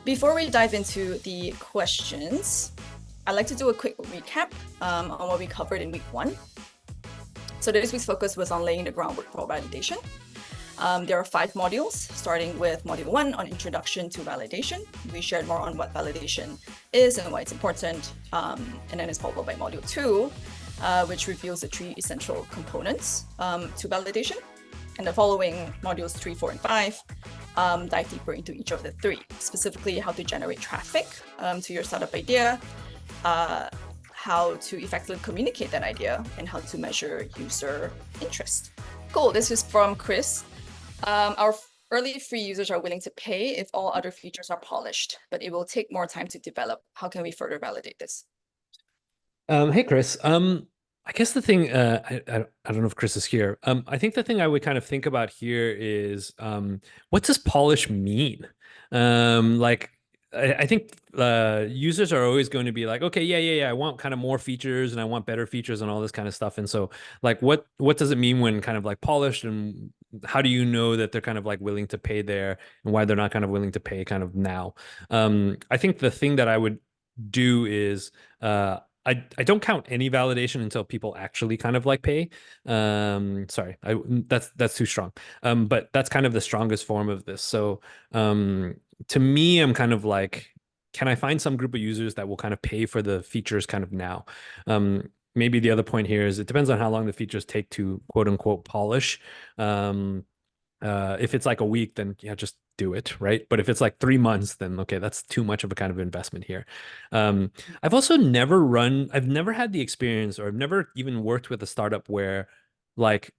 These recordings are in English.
Before we dive into the questions, I'd like to do a quick recap on what we covered in week 1. So this week's focus was on laying the groundwork for validation. There are 5 modules, starting with module 1 on introduction to validation. We shared more on what validation is and why it's important. And then it's followed by module 2, which reveals the 3 essential components to validation. And the following modules 3, 4, and 5 dive deeper into each of the 3, specifically how to generate traffic to your startup idea, how to effectively communicate that idea, and how to measure user interest. Cool, this is from Chris. Our early free users are willing to pay if all other features are polished, but it will take more time to develop. How can we further validate this? Hey, Chris. I guess the thing, I don't know if Chris is here. I think the thing I would kind of think about here is, what does polish mean? I think users are always going to be like, okay, yeah, I want kind of more features and I want better features and all this kind of stuff. And so, like, what does it mean when kind of like polished, and how do you know that they're kind of like willing to pay there, and why they're not kind of willing to pay kind of now? I think the thing that I would do is, I don't count any validation until people actually kind of like pay. Sorry, that's too strong. But that's kind of the strongest form of this. So to me, I'm kind of like, can I find some group of users that will kind of pay for the features kind of now? Maybe the other point here is it depends on how long the features take to quote unquote polish. If it's like a week, then yeah, just do it, right? But if it's like 3 months, then okay, that's too much of a kind of investment here. I've also I've never had the experience, or I've never even worked with a startup where like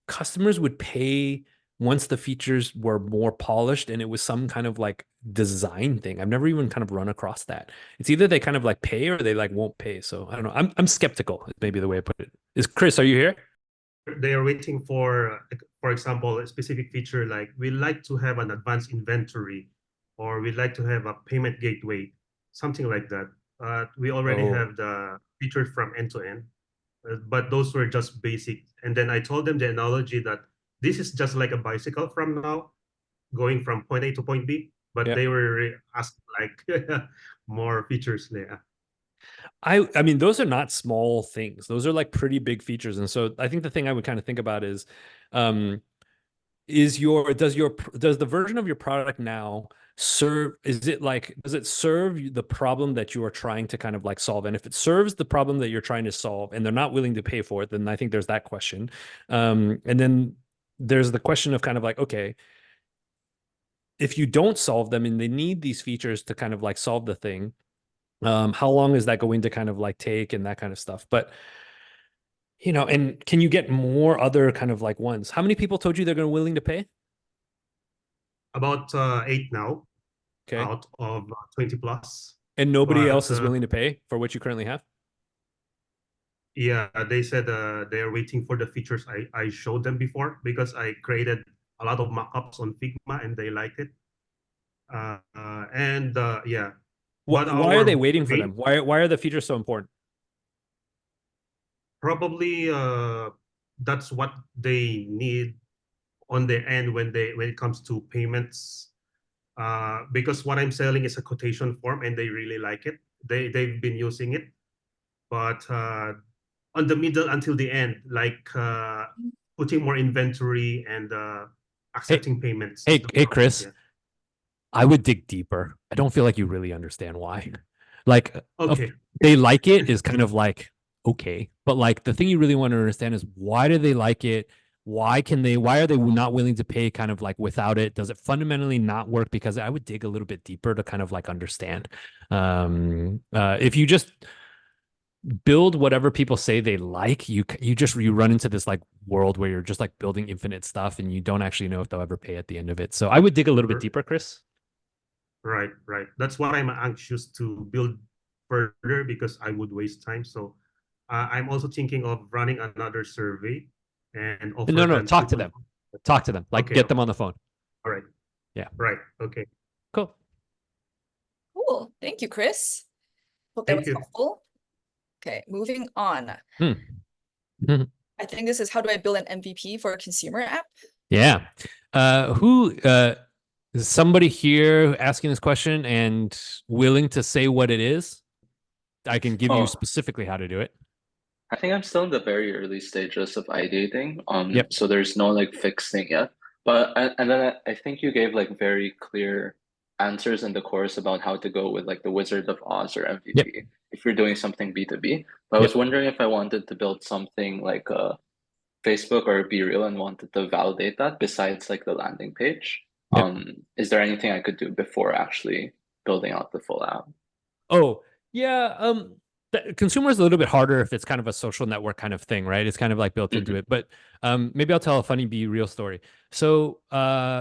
customers would pay once the features were more polished and it was some kind of like design thing. I've never even kind of run across that. It's either they kind of like pay or they like won't pay. So I don't know. I'm skeptical, is maybe the way I put it. Is Chris, are you here? They are waiting for example, a specific feature like we like to have an advanced inventory, or we'd like to have a payment gateway, something like that. We already have the features from end to end, but those were just basic. And then I told them the analogy that this is just like a bicycle from now, going from point A to point B, but they were asking like more features there. I mean, those are not small things. Those are like pretty big features. And so I think the thing I would kind of think about is does the version of your product now serve, does it serve the problem that you are trying to kind of like solve? And if it serves the problem that you're trying to solve and they're not willing to pay for it, then I think there's that question. And then there's the question of kind of like, okay, if you don't solve them and they need these features to kind of like solve the thing, how long is that going to kind of like take, and that kind of stuff? But and can you get more other kind of like ones? How many people told you they're willing to pay? About 8 now, okay, out of 20 plus. And nobody else is willing to pay for what you currently have? Yeah, they said they are waiting for the features I showed them before, because I created a lot of mockups on Figma and they liked it. Yeah. Why are they waiting for them? Why are the features so important? Probably that's what they need on their end when it comes to payments. Because what I'm selling is a quotation form and they really like it. They've been using it, but on the middle until the end, like putting more inventory and accepting payments. Hey, Chris. Yeah. I would dig deeper. I don't feel like you really understand why. Like, okay, they like it is kind of like, okay, but like the thing you really want to understand is, why do they like it? Why are they not willing to pay kind of like without it? Does it fundamentally not work? Because I would dig a little bit deeper to kind of like understand. If you just build whatever people say they like, you run into this like world where you're just like building infinite stuff and you don't actually know if they'll ever pay at the end of it. So I would dig a little bit deeper, Chris. Right. That's why I'm anxious to build further, because I would waste time. So I'm also thinking of running another survey and offer no, talk to them. Talk to them. Like, get them on the phone. All right. Yeah. Right. Okay. Cool. Thank you, Chris. Hope that was helpful. Okay, moving on. I think this is, how do I build an MVP for a consumer app? Yeah. Is somebody here asking this question and willing to say what it is? I can give you Oh, specifically how to do it. I think I'm still in the very early stages of ideating. Yep. So there's no like fixed thing yet. But and then I think you gave like very clear answers in the course about how to go with like the Wizard of Oz or Yep. MVP if you're doing something B2B. But I was Yep. wondering if I wanted to build something like a Facebook or a BeReal and wanted to validate that besides like the landing page. Yep. Is there anything I could do before actually building out the full app? Oh, yeah. The consumer is a little bit harder if it's kind of a social network kind of thing, right? It's kind of like built into Mhm. it. But maybe I'll tell a funny Be Real story. So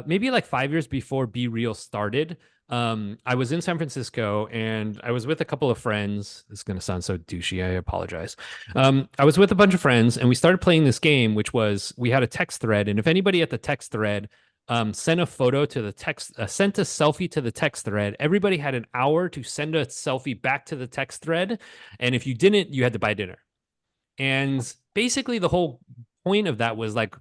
maybe like 5 years before Be Real started, I was in San Francisco and I was with a couple of friends. This is gonna sound so douchey. I apologize. I was with a bunch of friends and we started playing this game, which was we had a text thread, and if anybody at the text thread sent a photo to the text, sent a selfie to the text thread. Everybody had an hour to send a selfie back to the text thread. And if you didn't, you had to buy dinner. And basically, the whole point of that was like,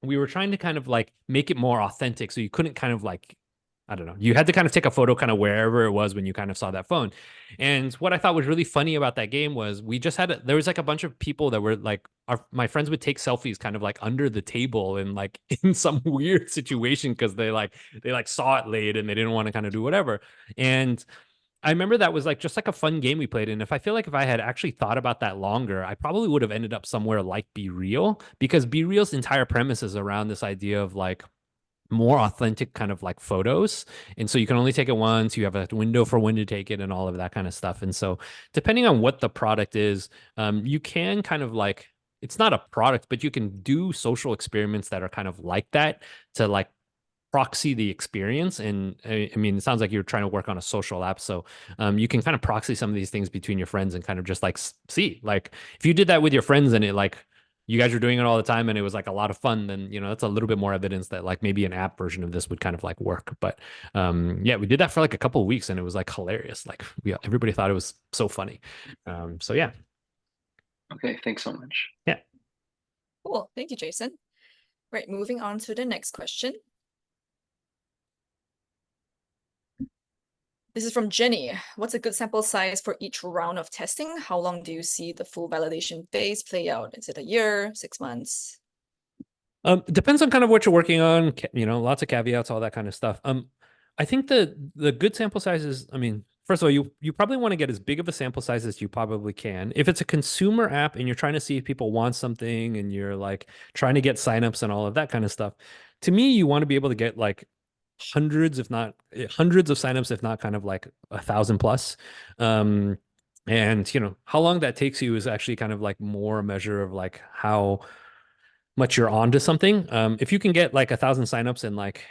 we were trying to kind of like make it more authentic. So you couldn't kind of like, I don't know, you had to kind of take a photo kind of wherever it was when you kind of saw that phone. And what I thought was really funny about that game was we just had, there was like a bunch of people that were like, my friends would take selfies kind of like under the table and like in some weird situation because they like saw it late and they didn't want to kind of do whatever. And I remember that was like just like a fun game we played. And if I feel like if I had actually thought about that longer, I probably would have ended up somewhere like Be Real, because Be Real's entire premise is around this idea of like more authentic kind of like photos. And so you can only take it once, you have a window for when to take it and all of that kind of stuff. And so depending on what the product is, you can kind of like, it's not a product, but you can do social experiments that are kind of like that to like proxy the experience. And I mean, it sounds like you're trying to work on a social app. So you can kind of proxy some of these things between your friends and kind of just like see, like if you did that with your friends and it like, you guys were doing it all the time and it was like a lot of fun, then, you know, that's a little bit more evidence that like maybe an app version of this would kind of like work. But yeah, we did that for like a couple of weeks and it was like hilarious. Like everybody thought it was so funny. So yeah. Okay, thanks so much. Yeah. Cool. Thank you, Jason. Right, moving on to the next question. This is from Jenny. What's a good sample size for each round of testing? How long do you see the full validation phase play out? Is it a year, 6 months? It depends on kind of what you're working on, you know, lots of caveats, all that kind of stuff. I think the good sample size is, I mean, first of all, you probably want to get as big of a sample size as you probably can. If it's a consumer app and you're trying to see if people want something and you're like trying to get signups and all of that kind of stuff, to me, you want to be able to get like hundreds, if not hundreds of signups, if not kind of like 1,000 plus. And you know, how long that takes you is actually kind of like more a measure of like how much you're onto something. If you can get like 1,000 signups in like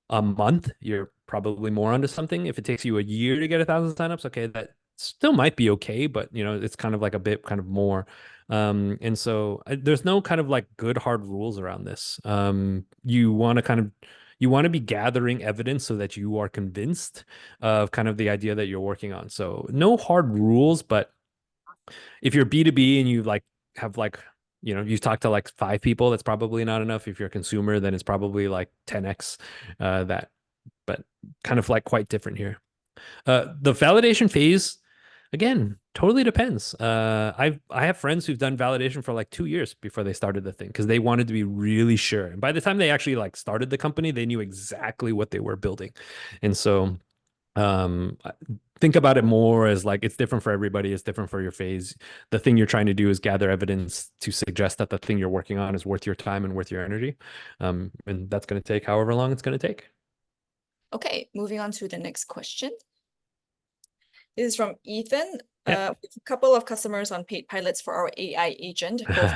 a month, you're probably more onto something. If it takes you a year to get 1,000 signups, okay, that still might be okay, but you know, it's kind of like a bit kind of more. And so there's no kind of like good hard rules around this. You want to kind of you want to be gathering evidence so that you are convinced of kind of the idea that you're working on. So no hard rules, but if you're B2B and you like have like, you know, you talk to like 5 people, that's probably not enough. If you're a consumer, then it's probably like 10x that, but kind of like quite different here. The validation phase, again, totally depends. I have friends who've done validation for like 2 years before they started the thing because they wanted to be really sure. And by the time they actually like started the company, they knew exactly what they were building. And so think about it more as like it's different for everybody. It's different for your phase. The thing you're trying to do is gather evidence to suggest that the thing you're working on is worth your time and worth your energy. And that's going to take however long it's going to take. Okay, moving on to the next question. This is from Ethan. Yeah. We have a couple of customers on paid pilots for our AI agent, both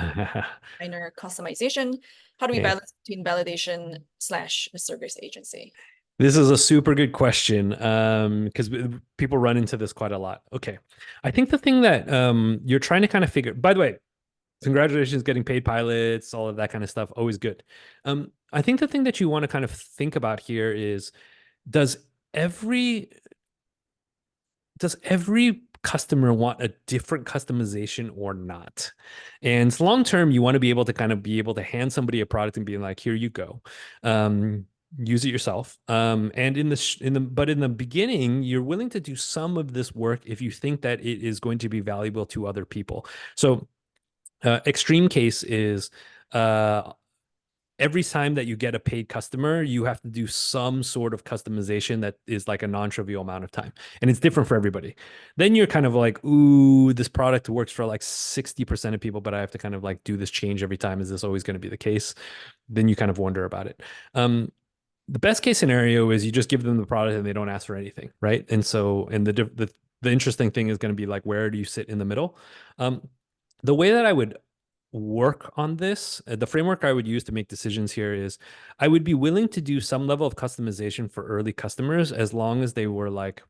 minor customization. How do we Okay. balance between validation / service agency? This is a super good question because people run into this quite a lot. Okay. I think the thing that you're trying to kind of figure, by the way, congratulations getting paid pilots, all of that kind of stuff, always good. I think the thing that you want to kind of think about here is does every customer want a different customization or not? And long term, you want to be able to kind of be able to hand somebody a product and be like, here you go. use it yourself. And in the beginning, you're willing to do some of this work if you think that it is going to be valuable to other people. So extreme case is every time that you get a paid customer, you have to do some sort of customization that is like a non-trivial amount of time. And it's different for everybody. Then you're kind of like, ooh, this product works for like 60% of people, but I have to kind of like do this change every time. Is this always going to be the case? Then you kind of wonder about it. The best case scenario is you just give them the product and they don't ask for anything, right? And so, and the interesting thing is going to be like, where do you sit in the middle? The way that I would work on this, the framework I would use to make decisions here is I would be willing to do some level of customization for early customers as long as they were like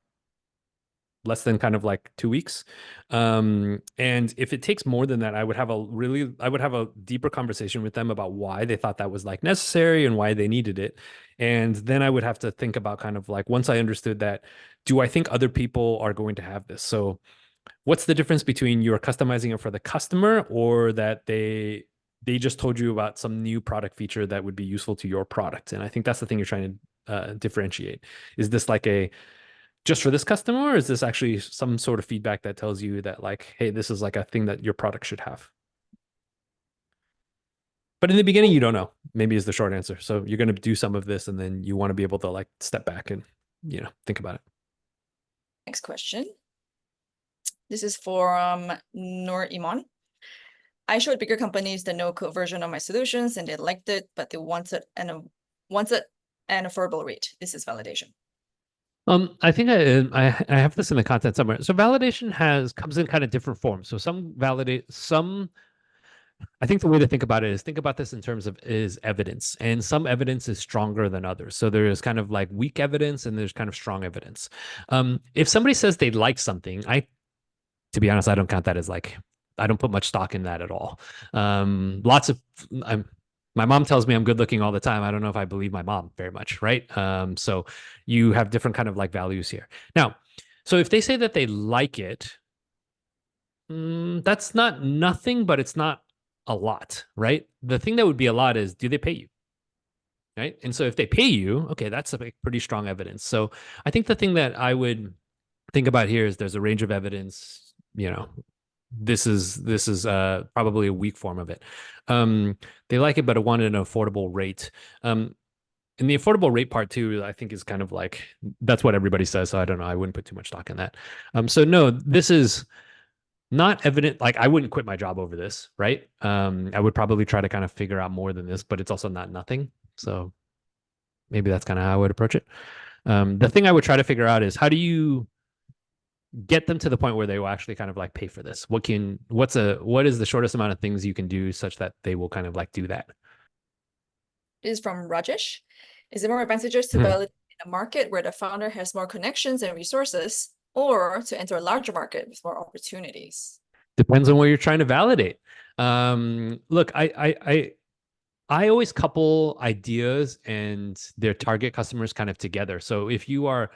less than kind of like 2 weeks. And if it takes more than that, I would have a deeper conversation with them about why they thought that was like necessary and why they needed it. And then I would have to think about kind of like, once I understood that, do I think other people are going to have this? So what's the difference between you're customizing it for the customer or that they just told you about some new product feature that would be useful to your product? And I think that's the thing you're trying to differentiate. Is this like a just for this customer, or is this actually some sort of feedback that tells you that like, hey, this is like a thing that your product should have? But in the beginning, you don't know, maybe is the short answer. So you're going to do some of this and then you want to be able to like step back and, think about it. Next question. This is for Nur Iman. I showed bigger companies the no-code version of my solutions and they liked it, but they wanted an affordable rate. This is validation. I think I have this in the content somewhere. So validation comes in kind of different forms. So I think the way to think about it is think about this in terms of is evidence, and some evidence is stronger than others. So there is kind of like weak evidence and there's kind of strong evidence. If somebody says they like something, to be honest, I don't count that as like, I don't put much stock in that at all. My mom tells me I'm good looking all the time. I don't know if I believe my mom very much, right? So you have different kind of like values here. Now, so if they say that they like it, that's not nothing, but it's not a lot, right? The thing that would be a lot is, do they pay you? Right? And so if they pay you, okay, that's a pretty strong evidence. So I think the thing that I would think about here is there's a range of evidence, this is probably a weak form of it. They like it, but it wanted an affordable rate. And the affordable rate part too, I think is kind of like, that's what everybody says. So I don't know. I wouldn't put too much stock in that. So no, this is not evident. Like I wouldn't quit my job over this, right? I would probably try to kind of figure out more than this, but it's also not nothing. So maybe that's kind of how I would approach it. The thing I would try to figure out is how do you get them to the point where they will actually kind of like pay for this? What is the shortest amount of things you can do such that they will kind of like do that? This is from Rajesh. Is it more advantageous to validate in a market where the founder has more connections and resources, or to enter a larger market with more opportunities? Depends on where you're trying to validate. Look, I always couple ideas and their target customers kind of together. So if you are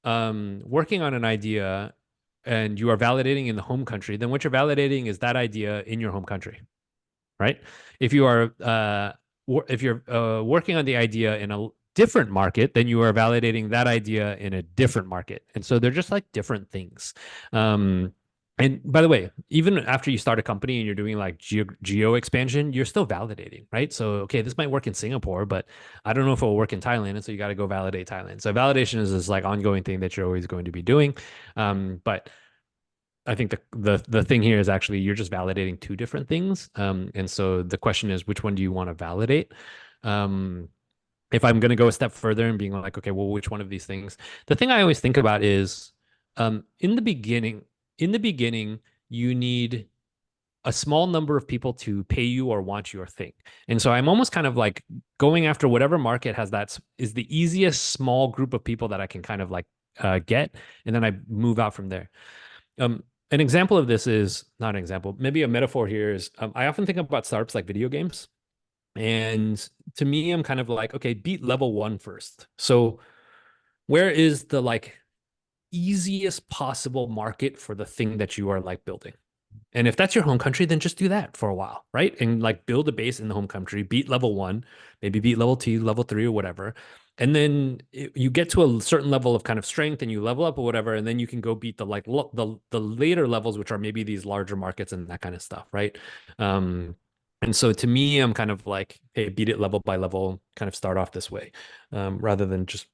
working on an idea and you are validating in the home country, then what you're validating is that idea in your home country, right? If you are working on the idea in a different market, then you are validating that idea in a different market. And so they're just like different things. And by the way, even after you start a company and you're doing like geo expansion, you're still validating, right? So, okay, this might work in Singapore, but I don't know if it will work in Thailand. And so you got to go validate Thailand. So validation is this like ongoing thing that you're always going to be doing. But I think the thing here is actually you're just validating two different things. And so the question is, which one do you want to validate? If I'm going to go a step further and being like, okay, well, which one of these things? The thing I always think about is in the beginning, you need a small number of people to pay you or want your thing. And so I'm almost kind of like going after whatever market has that is the easiest small group of people that I can kind of like get. And then I move out from there. An example of this is not an example, maybe a metaphor here is I often think about startups like video games. And to me, I'm kind of like, okay, beat level 1 first. So where is the like easiest possible market for the thing that you are like building, And if that's your home country, then just do that for a while, right? And like build a base in the home country, beat level 1, maybe beat level 2, level 3, or whatever. And then you get to a certain level of kind of strength and you level up or whatever, and then you can go beat the like the later levels, which are maybe these larger markets and that kind of stuff, right? And so to me, I'm kind of like, hey, beat it level by level, kind of start off this way, rather than just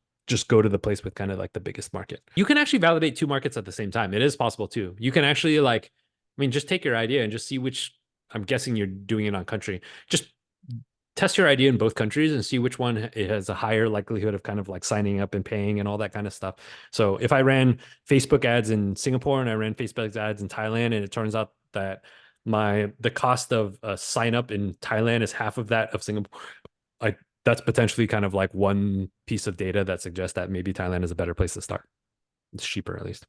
go to the place with kind of like the biggest market. You can actually validate 2 markets at the same time. It is possible too. You can actually like, I mean, just take your idea and just see which, I'm guessing you're doing it on country. Just test your idea in both countries and see which one it has a higher likelihood of kind of like signing up and paying and all that kind of stuff. So if I ran Facebook ads in Singapore and I ran Facebook ads in Thailand, and it turns out that the cost of a sign up in Thailand is half of that of Singapore, that's potentially kind of like one piece of data that suggests that maybe Thailand is a better place to start. It's cheaper, at least.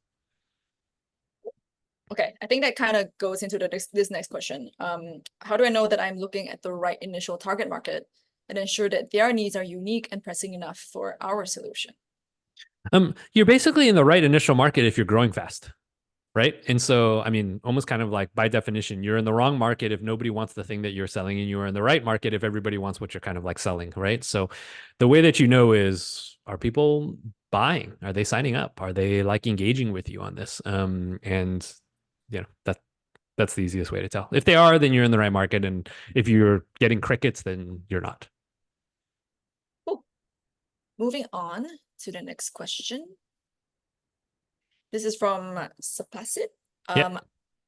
Okay, I think that kind of goes into this next question. How do I know that I'm looking at the right initial target market and ensure that their needs are unique and pressing enough for our solution? You're basically in the right initial market if you're growing fast, right? And so, I mean, almost kind of like by definition, you're in the wrong market if nobody wants the thing that you're selling, and you are in the right market if everybody wants what you're kind of like selling, right? So the way that you know is, are people buying? Are they signing up? Are they like engaging with you on this? And you know, that's the easiest way to tell. If they are, then you're in the right market. And if you're getting crickets, then you're not. Cool. Moving on to the next question. This is from Sapacit. I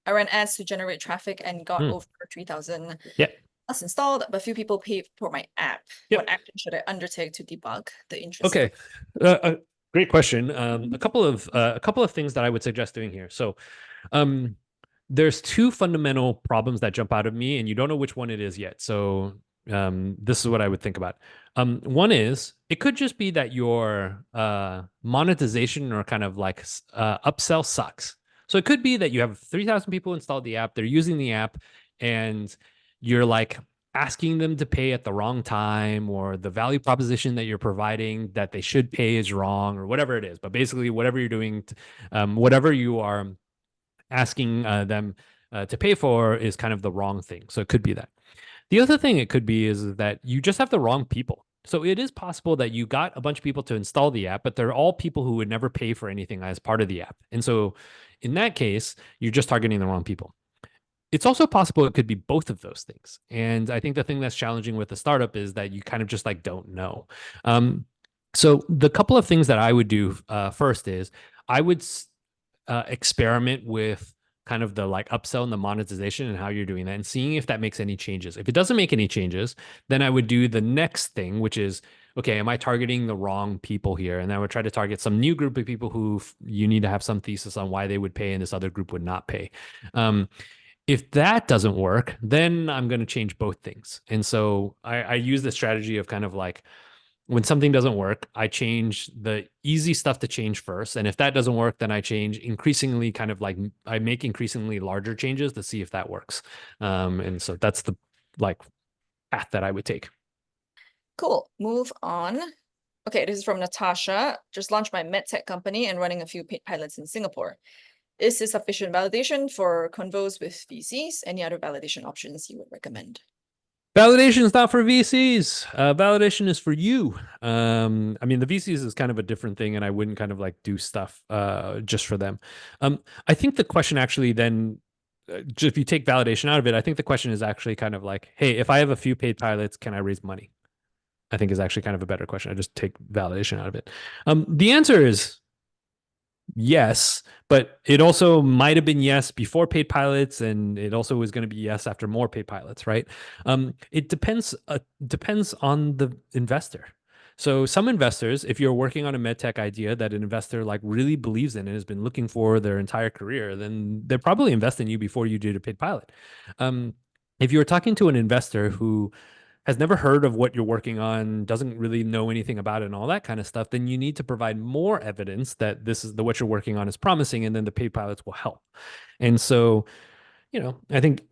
ran ads to generate traffic and got over 3,000 plus installed, but few people paid for my app. What action should I undertake to debug the interest? Okay, great question. A couple of things that I would suggest doing here. So, there's 2 fundamental problems that jump out of me, and you don't know which one it is yet. So this is what I would think about. One is, it could just be that your monetization or kind of like upsell sucks. So it could be that you have 3,000 people installed the app, they're using the app, and you're like asking them to pay at the wrong time, or the value proposition that you're providing that they should pay is wrong, or whatever it is. But basically, whatever you're doing, whatever you are asking them to pay for is kind of the wrong thing. So it could be that. The other thing it could be is that you just have the wrong people. So it is possible that you got a bunch of people to install the app, but they're all people who would never pay for anything as part of the app. And so in that case, you're just targeting the wrong people. It's also possible it could be both of those things. And I think the thing that's challenging with the startup is that you kind of just like don't know. So the couple of things that I would do first is I would experiment with kind of the like upsell and the monetization and how you're doing that, and seeing if that makes any changes. If it doesn't make any changes, then I would do the next thing, which is, okay, am I targeting the wrong people here? And I would try to target some new group of people who you need to have some thesis on why they would pay and this other group would not pay. If that doesn't work, then I'm going to change both things. And so I use the strategy of kind of like, when something doesn't work, I change the easy stuff to change first. And if that doesn't work, then I change increasingly, kind of like I make increasingly larger changes to see if that works. And so that's the like path that I would take. Cool. Move on. Okay, this is from Natasha. Just launched my medtech company and running a few paid pilots in Singapore. Is this sufficient validation for convos with VCs? Any other validation options you would recommend? Validation is not for VCs. Validation is for you. I mean, the VCs is kind of a different thing, and I wouldn't kind of like do stuff just for them. I think the question actually then, if you take validation out of it, I think the question is actually kind of like, hey, if I have a few paid pilots, can I raise money? I think is actually kind of a better question. I just take validation out of it. The answer is yes, but it also might have been yes before paid pilots, and it also was going to be yes after more paid pilots, right? It depends on the investor. So some investors, if you're working on a medtech idea that an investor like really believes in and has been looking for their entire career, then they're probably invest in you before you did a paid pilot. If you're talking to an investor who has never heard of what you're working on, doesn't really know anything about it and all that kind of stuff, then you need to provide more evidence that this is what you're working on is promising, and then the paid pilots will help. And so, you know, I think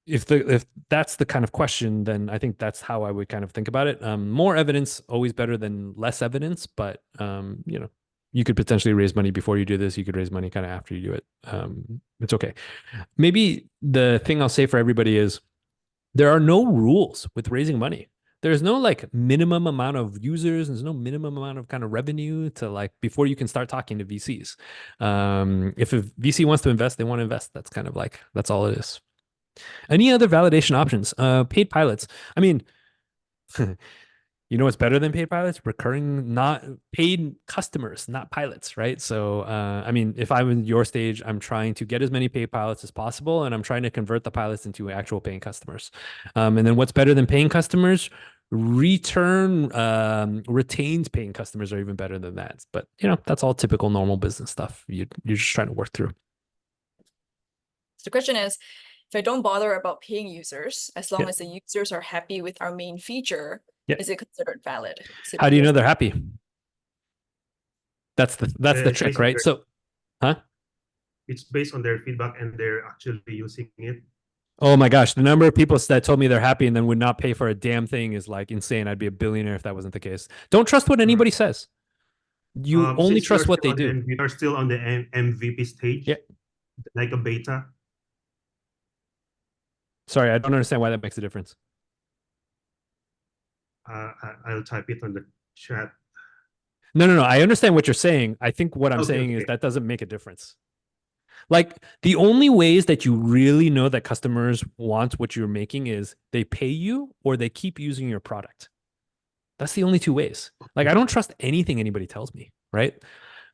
if that's the kind of question, then I think that's how I would kind of think about it. More evidence, always better than less evidence, but you know, you could potentially raise money before you do this. You could raise money kind of after you do it. It's okay. Maybe the thing I'll say for everybody is there are no rules with raising money. There's no like minimum amount of users. There's no minimum amount of kind of revenue to like before you can start talking to VCs. If a VC wants to invest, they want to invest. That's kind of like, that's all it is. Any other validation options? Paid pilots. I mean, you know what's better than paid pilots? Recurring, not paid customers, not pilots, right? So, I mean, if I'm in your stage, I'm trying to get as many paid pilots as possible, and I'm trying to convert the pilots into actual paying customers. And then what's better than paying customers? Retained paying customers are even better than that. But, you know, that's all typical normal business stuff. You're just trying to work through. So the question is, if I don't bother about paying users, as long Yeah. as the users are happy with our main feature, Yeah. is it considered valid? So How do you know they're happy? That's the It's trick, based on right? So, huh? It's based on their feedback and they're actually using it. Oh my gosh, the number of people that told me they're happy and then would not pay for a damn thing is like insane. I'd be a billionaire if that wasn't the case. Don't trust what anybody says. You only Since trust you're what still they on do. We are still on the MVP stage, Yeah. like a beta. Sorry, I don't understand why that makes a difference. I'll type it on the chat. No. I understand what you're saying. I think what I'm saying is Okay. that doesn't make a difference. Like the only ways that you really know that customers want what you're making is they pay you or they keep using your product. That's the only two ways. Like I don't trust anything anybody tells me, right?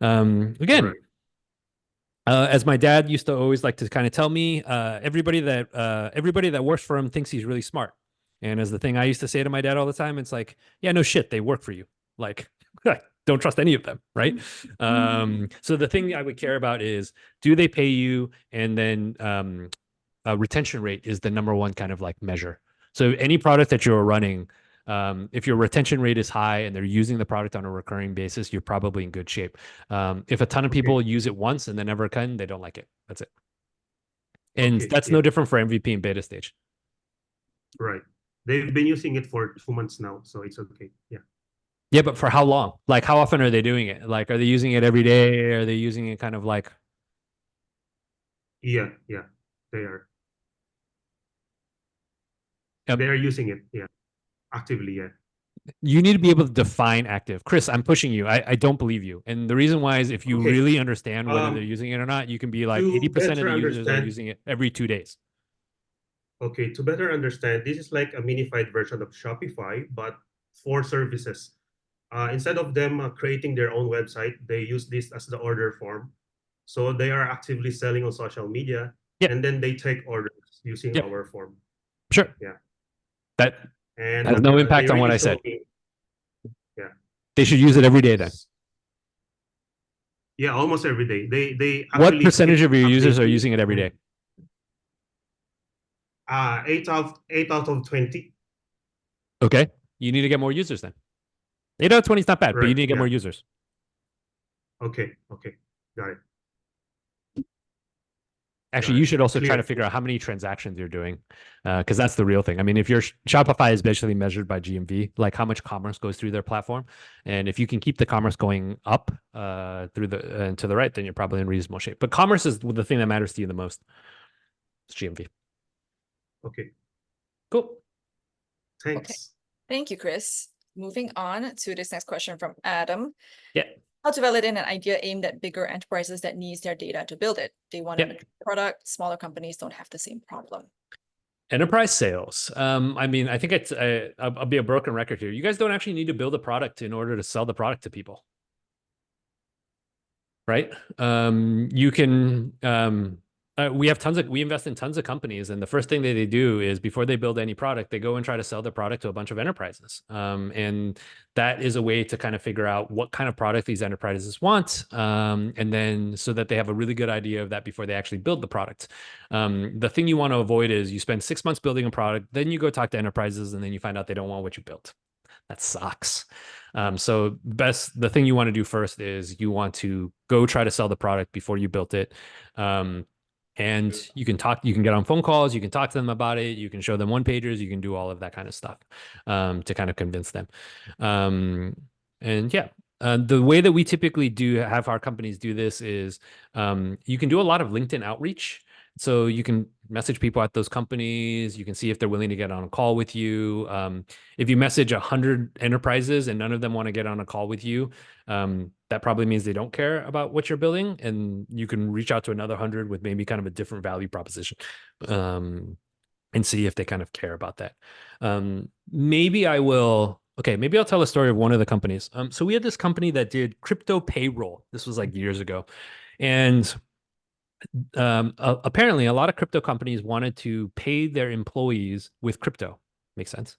Again, Right. as my dad used to always like to kind of tell me, everybody that works for him thinks he's really smart. And as the thing I used to say to my dad all the time, it's like, yeah, no shit, they work for you. Like, don't trust any of them, right? So the thing I would care about is, do they pay you? And then retention rate is the number one kind of like measure. So any product that you're running, if your retention rate is high and they're using the product on a recurring basis, you're probably in good shape. If a ton of people use it once and then never again, they don't like it. That's it. And that's no different for MVP and beta stage. Right. They've been using it for 2 months now, so it's okay. Yeah. Yeah, but for how long? Like, how often are they doing it? Like, are they using it every day? Are they using it kind of like? Yeah, they are. They are using it, yeah, actively, yeah. You need to be able to define active. Chris, I'm pushing you. I don't believe you. And the reason why is if you really understand whether they're using it or not, you can be like 80% of the users are using it every 2 days. Okay, to better understand, this is like a minified version of Shopify, but for services. Instead of them creating their own website, they use this as the order form. So they are actively selling on social media, and then they take orders using our form. Sure. Yeah. That and has no impact on what I said. Yeah. They should use it every day then. Yeah, almost every day. They what percentage of your users are using it every day? 8 out of 20. Okay. You need to get more users then. 8 out of 20 is not bad, but you need to get more users. Okay. Got it. Actually, you should also try to figure out how many transactions you're doing, because that's the real thing. I mean, if your Shopify is basically measured by GMV, like how much commerce goes through their platform, and if you can keep the commerce going up through the to the right, then you're probably in reasonable shape. But commerce is the thing that matters to you the most. It's GMV. Okay. Cool. Thanks. Okay. Thank you, Chris. Moving on to this next question from Adam. Yeah. How to validate an idea aimed at bigger enterprises that needs their data to build it. They want a product. Smaller companies don't have the same problem. Enterprise sales. I mean, I think I'll be a broken record here. You guys don't actually need to build a product in order to sell the product to people, right? You can. We invest in tons of companies, and the first thing that they do is before they build any product, they go and try to sell their product to a bunch of enterprises. And that is a way to kind of figure out what kind of product these enterprises want. And then so that they have a really good idea of that before they actually build the product. The thing you want to avoid is you spend 6 months building a product, then you go talk to enterprises, and then you find out they don't want what you built. That sucks. So the thing you want to do first is you want to go try to sell the product before you built it. And you can get on phone calls, you can talk to them about it, you can show them one pagers, you can do all of that kind of stuff to kind of convince them. And yeah, The way that we typically have our companies do this is you can do a lot of LinkedIn outreach. So you can message people at those companies. You can see if they're willing to get on a call with you. If you message 100 enterprises and none of them want to get on a call with you, that probably means they don't care about what you're building. And you can reach out to another 100 with maybe kind of a different value proposition and see if they kind of care about that. Maybe I'll tell a story of one of the companies. So we had this company that did crypto payroll. This was like years ago. And apparently a lot of crypto companies wanted to pay their employees with crypto. Makes sense.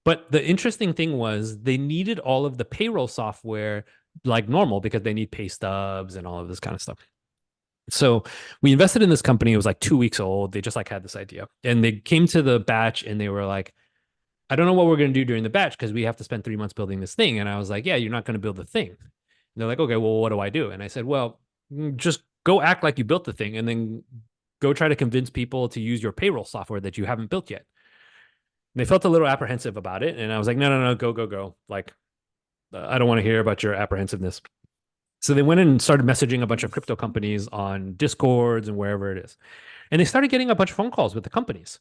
But the interesting thing was they needed all of the payroll software like normal because they need pay stubs and all of this kind of stuff. So we invested in this company. It was like 2 weeks old. They just like had this idea, and they came to the batch and they were like, I don't know what we're going to do during the batch because we have to spend 3 months building this thing. And I was like, yeah, you're not going to build the thing. And they're like, okay, well, what do I do? And I said, well, just go act like you built the thing and then go try to convince people to use your payroll software that you haven't built yet. And they felt a little apprehensive about it. And I was like, no, go. Like, I don't want to hear about your apprehensiveness. So they went in and started messaging a bunch of crypto companies on Discords and wherever it is. And they started getting a bunch of phone calls with the companies.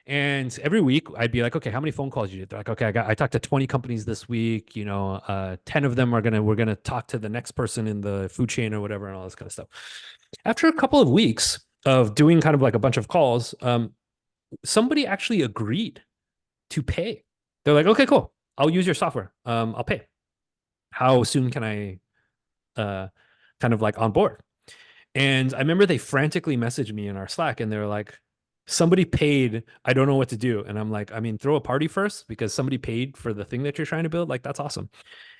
And every week I'd be like, okay, how many phone calls you did? They're like, okay, I talked to 20 companies this week. 10 of them we're going to talk to the next person in the food chain or whatever and all this kind of stuff. After a couple of weeks of doing kind of like a bunch of calls, somebody actually agreed to pay. They're like, okay, cool. I'll use your software. I'll pay. How soon can I kind of like on board? And I remember they frantically messaged me in our Slack and they were like, somebody paid, I don't know what to do. And I'm like, I mean, throw a party first because somebody paid for the thing that you're trying to build. Like, that's awesome.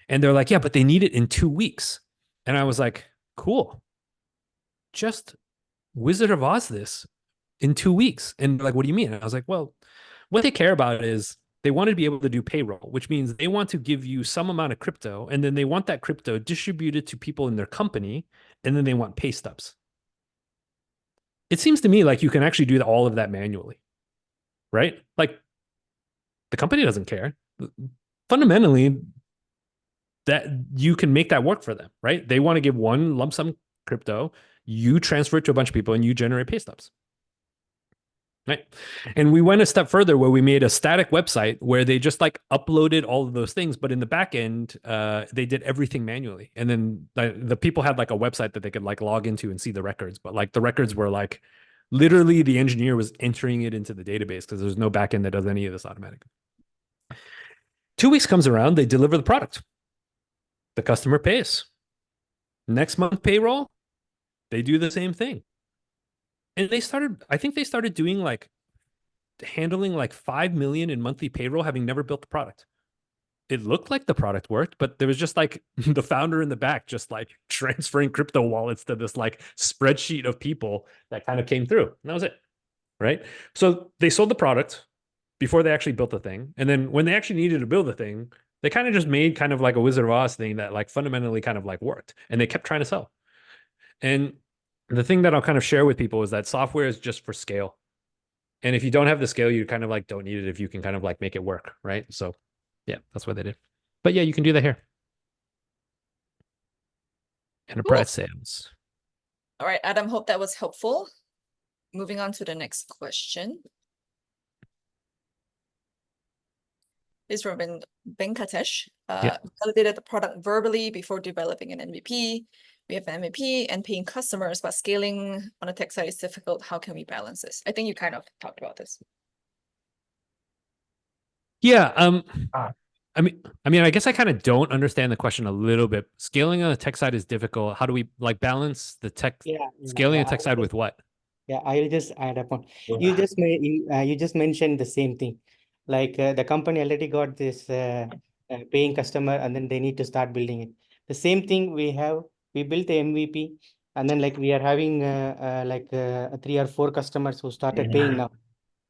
And they're like, yeah, but they need it in 2 weeks. And I was like, cool. Just Wizard of Oz this in 2 weeks. And like, what do you mean? And I was like, well, what they care about is they want to be able to do payroll, which means they want to give you some amount of crypto, and then they want that crypto distributed to people in their company, and then they want pay stubs. It seems to me like you can actually do all of that manually, right? Like the company doesn't care. Fundamentally, that you can make that work for them, right? They want to give one lump sum crypto, you transfer it to a bunch of people, and you generate pay stubs. Right. And we went a step further where we made a static website where they just like uploaded all of those things. But in the back end, they did everything manually. And then the people had like a website that they could like log into and see the records. But like the records were like literally the engineer was entering it into the database because there's no back end that does any of this automatically. 2 weeks comes around, they deliver the product. The customer pays. Next month payroll, they do the same thing. And I think they started doing like handling like 5 million in monthly payroll, having never built the product. It looked like the product worked, but there was just like the founder in the back, just like transferring crypto wallets to this like spreadsheet of people that kind of came through. And that was it. Right. So they sold the product before they actually built the thing. And then when they actually needed to build the thing, they kind of just made kind of like a Wizard of Oz thing that like fundamentally kind of like worked. And they kept trying to sell. And the thing that I'll kind of share with people is that software is just for scale. And if you don't have the scale, you kind of like don't need it if you can kind of like make it work, right? So yeah, that's what they did. But yeah, you can do that here. Enterprise sales. All right, Adam, hope that was helpful. Moving on to the next question. This is from Venkatesh. Validated the product verbally before developing an MVP. We have an MVP and paying customers, but scaling on the tech side is difficult. How can we balance this? I think you kind of talked about this. Yeah. I mean, I guess I kind of don't understand the question a little bit. Scaling on the tech side is difficult. How do we like balance the tech scaling the tech side with what? Yeah, I'll just add upon. You just mentioned the same thing. Like the company already got this paying customer, and then they need to start building it. The same thing we built the MVP, and then like we are having 3 or 4 customers who started paying now.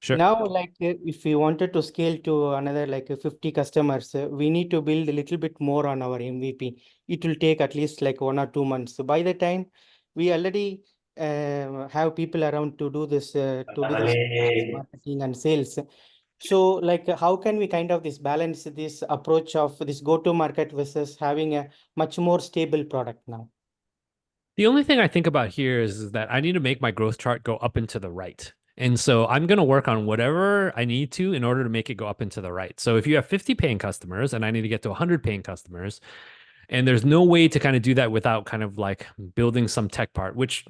Sure. Now, like if we wanted to scale to another like 50 customers, we need to build a little bit more on our MVP. It will take at least like 1 or 2 months. So by the time we already have people around to do this marketing and sales, So like how can we kind of this balance this approach of this go-to market versus having a much more stable product now? The only thing I think about here is that I need to make my growth chart go up and to the right. And so I'm going to work on whatever I need to in order to make it go up and to the right. So if you have 50 paying customers and I need to get to 100 paying customers, and there's no way to kind of do that without kind of like building some tech part, which,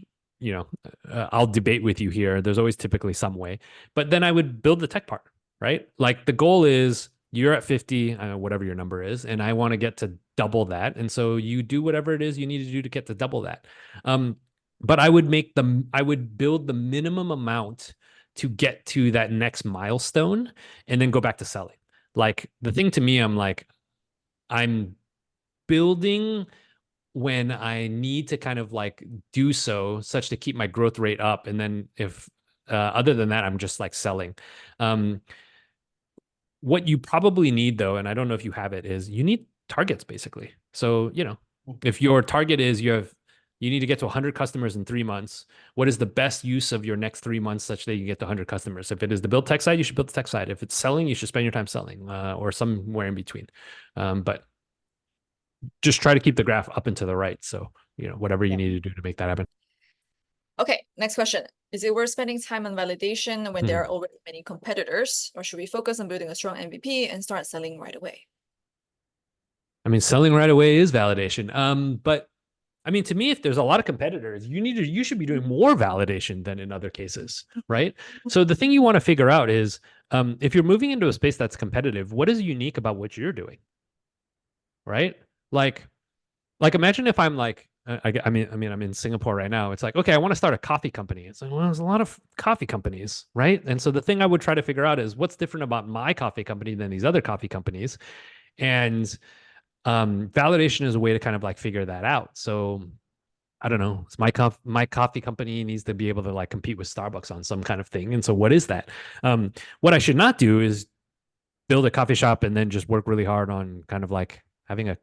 I'll debate with you here. There's always typically some way, but then I would build the tech part, right? Like the goal is you're at 50, whatever your number is, and I want to get to double that. And so you do whatever it is you need to do to get to double that. But I would build the minimum amount to get to that next milestone and then go back to selling. Like the thing to me, I'm building when I need to kind of like do so such to keep my growth rate up. And then if other than that, I'm just like selling. What you probably need though, and I don't know if you have it, is you need targets basically. So, if your target is you need to get to 100 customers in 3 months, what is the best use of your next 3 months such that you get to 100 customers? If it is the build tech side, you should build the tech side. If it's selling, you should spend your time selling or somewhere in between. But just try to keep the graph up and to the right. So, whatever you need to do to make that happen. Okay, next question. Is it worth spending time on validation when there are already many competitors, or should we focus on building a strong MVP and start selling right away? I mean, selling right away is validation. But I mean, to me, if there's a lot of competitors, you should be doing more validation than in other cases, right? So the thing you want to figure out is, if you're moving into a space that's competitive, what is unique about what you're doing, right? Like imagine if I'm like, I mean, I'm in Singapore right now. It's like, okay, I want to start a coffee company. It's like, well, there's a lot of coffee companies, right? And so the thing I would try to figure out is what's different about my coffee company than these other coffee companies, and validation is a way to kind of like figure that out. So I don't know. It's my coffee company needs to be able to like compete with Starbucks on some kind of thing. And so what is that? What I should not do is build a coffee shop and then just work really hard on kind of like having a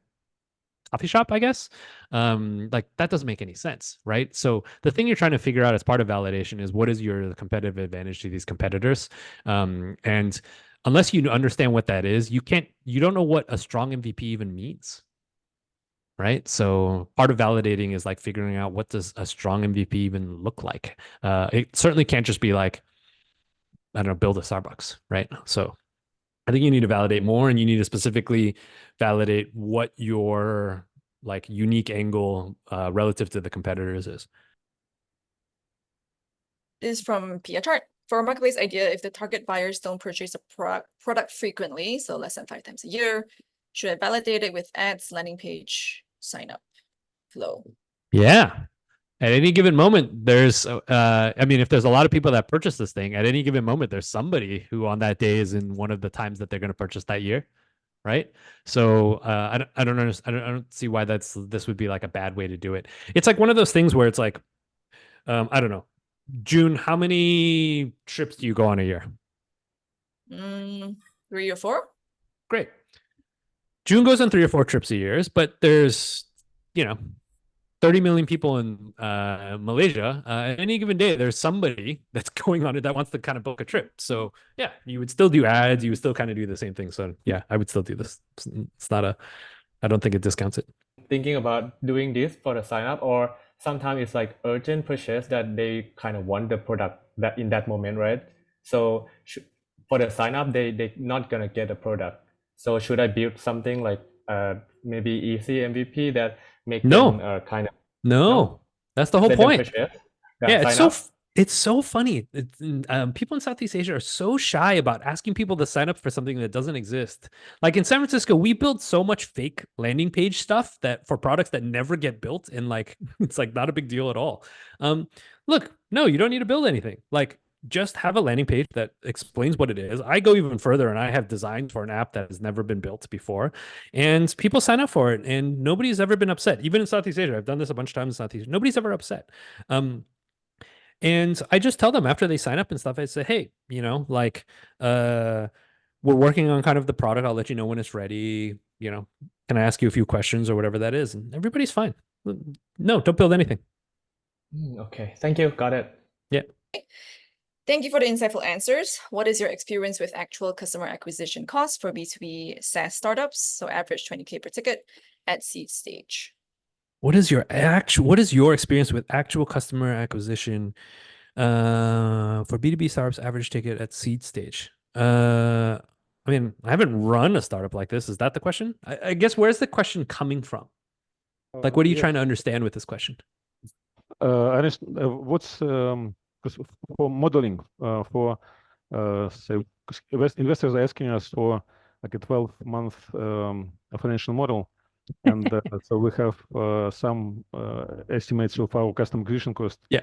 coffee shop, I guess. Like that doesn't make any sense, right? So the thing you're trying to figure out as part of validation is what is your competitive advantage to these competitors. And unless you understand what that is, you don't know what a strong MVP even means, right? So part of validating is like figuring out what does a strong MVP even look like. It certainly can't just be like, I don't know, build a Starbucks, right? So I think you need to validate more, and you need to specifically validate what your like unique angle relative to the competitors is. This is from Pia Chart. For a marketplace idea, if the target buyers don't purchase a product frequently, so less than 5 times a year, should I validate it with ads, landing page, sign up flow? Yeah. At any given moment, there's, I mean, if there's a lot of people that purchase this thing, at any given moment, there's somebody who on that day is in one of the times that they're going to purchase that year, right? So I don't see why this would be like a bad way to do it. It's like one of those things where it's like, I don't know, June, how many trips do you go on a year? 3 or 4. Great. June goes on 3 or 4 trips a year, but there's, 30 million people in Malaysia. At any given day, there's somebody that's going on it that wants to kind of book a trip. So yeah, you would still do ads. You would still kind of do the same thing. So yeah, I would still do this. It's not I don't think it discounts it. Thinking about doing this for the sign up, or sometimes it's like urgent purchase that they kind of want the product that in that moment, right? So for the sign up, they not gonna get a product. So should I build something like maybe easy MVP that make them kind of that's the whole point. Yeah, it's so funny. People in Southeast Asia are so shy about asking people to sign up for something that doesn't exist. Like in San Francisco, we build so much fake landing page stuff that for products that never get built, and like it's like not a big deal at all. Look, no, you don't need to build anything. Like just have a landing page that explains what it is. I go even further, and I have designed for an app that has never been built before, and people sign up for it, and nobody's ever been upset. Even in Southeast Asia, I've done this a bunch of times in Southeast Asia. Nobody's ever upset. And I just tell them after they sign up and stuff, I say, hey, we're working on kind of the product. I'll let you know when it's ready. Can I ask you a few questions or whatever that is? And everybody's fine. No, don't build anything. Okay, thank you. Got it. Yeah. Thank you for the insightful answers. What is your experience with actual customer acquisition costs for B2B SaaS startups? So average 20K per ticket at seed stage. What is your experience with actual customer acquisition for B2B startups average ticket at seed stage? I mean, I haven't run a startup like this. Is that the question? I guess where's the question coming from? Like, what are you trying to understand with this question? What's because for modeling for say investors are asking us for like a 12-month financial model, and so we have some estimates of our customer acquisition cost. Yeah.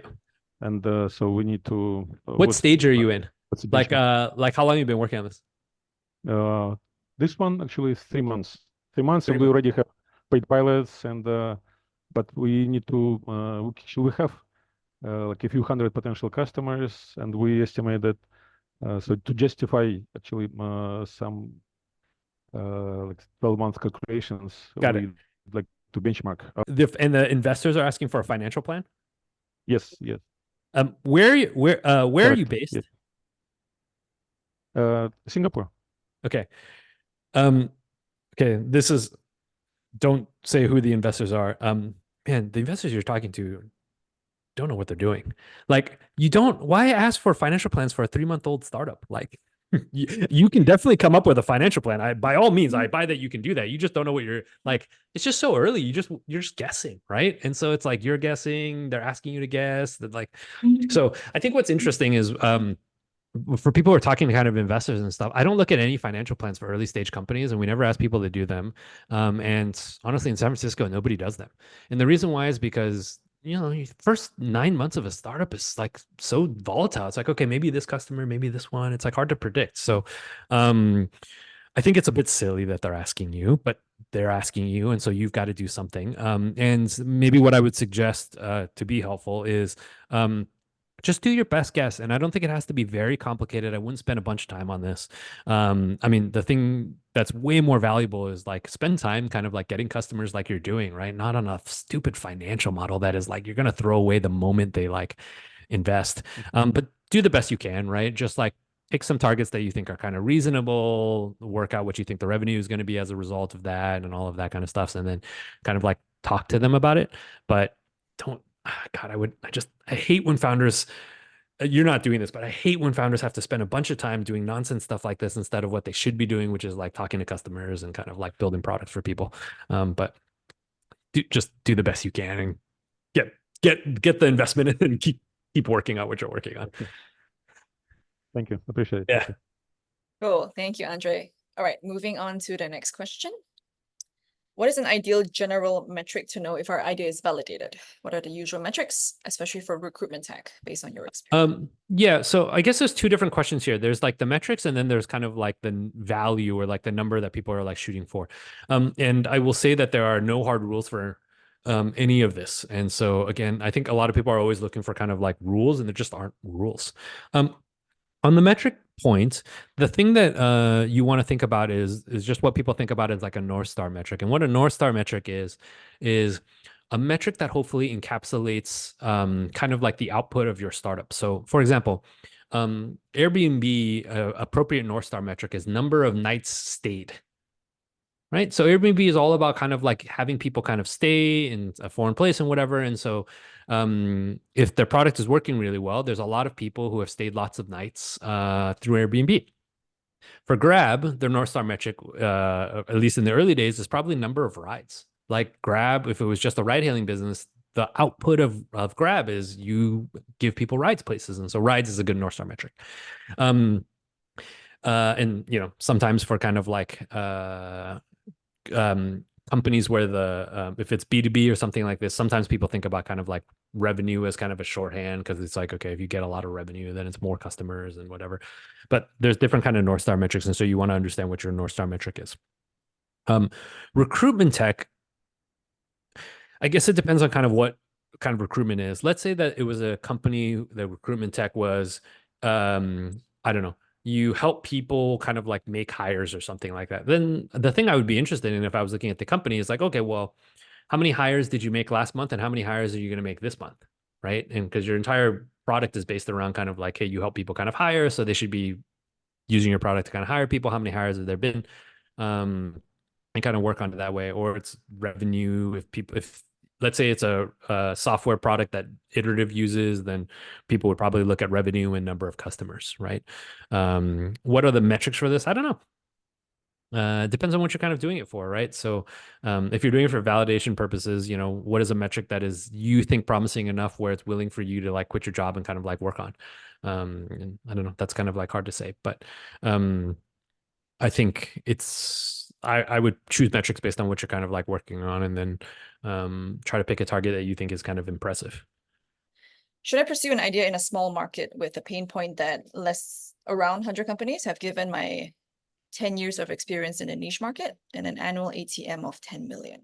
And so we need to. What stage are you in? What's the Like benchmark? how long have you been working on this? This one actually is 3 months. 3 months, 3 and we months. already have paid pilots, and but we need to. We have like a few hundred potential customers, and we estimate that so to justify actually some like 12-month calculations, Got we it. like to benchmark. And the investors are asking for a financial plan? Yes. Where are you Correct. based? Yes. Singapore. Okay. Okay, don't say who the investors are. Man, the investors you're talking to don't know what they're doing. Like, why ask for financial plans for a 3-month-old startup? Like, you can definitely come up with a financial plan. By all means, I buy that you can do that. You just don't know what you're like. It's just so early. You're just guessing, right? And so it's like you're guessing, they're asking you to guess. That like, so I think what's interesting is for people who are talking to kind of investors and stuff, I don't look at any financial plans for early stage companies, and we never ask people to do them. And honestly, in San Francisco, nobody does them. And the reason why is because first 9 months of a startup is like so volatile. It's like, okay, maybe this customer, maybe this one. It's like hard to predict. So I think it's a bit silly that they're asking you, but they're asking you, and so you've got to do something. And maybe what I would suggest to be helpful is just do your best guess. And I don't think it has to be very complicated. I wouldn't spend a bunch of time on this. I mean, the thing that's way more valuable is like spend time kind of like getting customers like you're doing, right? Not on a stupid financial model that is like you're going to throw away the moment they like invest. But do the best you can, right? Just like pick some targets that you think are kind of reasonable, work out what you think the revenue is going to be as a result of that and all of that kind of stuff. And then kind of like talk to them about it. But don't, God, I hate when founders, you're not doing this, but I hate when founders have to spend a bunch of time doing nonsense stuff like this instead of what they should be doing, which is like talking to customers and kind of like building products for people. But just do the best you can and get the investment and keep working on what you're working on. Thank you. Appreciate it. Yeah. Cool. Thank you, Andre. All right, moving on to the next question. What is an ideal general metric to know if our idea is validated? What are the usual metrics, especially for recruitment tech, based on your experience? Yeah, so I guess there's two different questions here. There's like the metrics, and then there's kind of like the value or like the number that people are like shooting for. And I will say that there are no hard rules for any of this. And so again, I think a lot of people are always looking for kind of like rules, and there just aren't rules. On the metric point, the thing that you want to think about is just what people think about as like a North Star metric. And what a North Star metric is a metric that hopefully encapsulates kind of like the output of your startup. So for example, Airbnb appropriate North Star metric is number of nights stayed. Right. So Airbnb is all about kind of like having people kind of stay in a foreign place and whatever. And so if their product is working really well, there's a lot of people who have stayed lots of nights through Airbnb. For Grab, their North Star metric, at least in the early days, is probably number of rides. Like Grab, if it was just a ride hailing business, the output of Grab is you give people rides places. And so rides is a good North Star metric. And, sometimes for kind of like companies where if it's B2B or something like this, sometimes people think about kind of like revenue as kind of a shorthand, because it's like, okay, if you get a lot of revenue, then it's more customers and whatever. But there's different kind of North Star metrics, and so you want to understand what your North Star metric is. Recruitment tech, I guess it depends on kind of what kind of recruitment is. Let's say that it was a company, the recruitment tech was, I don't know, you help people kind of like make hires or something like that. Then the thing I would be interested in if I was looking at the company is like, okay, well, how many hires did you make last month and how many hires are you going to make this month? Right. And because your entire product is based around kind of like, hey, you help people kind of hire, so they should be using your product to kind of hire people. How many hires have there been? And kind of work on it that way. Or it's revenue. If let's say it's a software product that Iterative uses, then people would probably look at revenue and number of customers, right? What are the metrics for this? I don't know. Depends on what you're kind of doing it for, right? So if you're doing it for validation purposes, you know, what is a metric that is you think promising enough where it's willing for you to like quit your job and kind of like work on? And I don't know, that's kind of like hard to say, but I think I would choose metrics based on what you're kind of like working on, and then try to pick a target that you think is kind of impressive. Should I pursue an idea in a small market with a pain point that around 100 companies have, given my 10 years of experience in a niche market and an annual ATM of 10 million?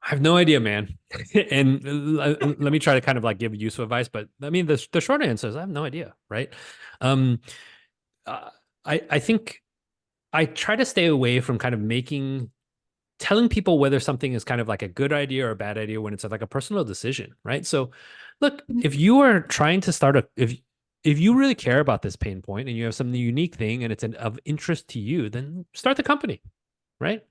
I have no idea, man. And let me try to kind of like give useful advice, but I mean, the short answer is I have no idea, right? I think I try to stay away from kind of telling people whether something is kind of like a good idea or a bad idea when it's like a personal decision, right? So look, if you are trying to start if you really care about this pain point and you have some unique thing and it's of interest to you, then start the company, right?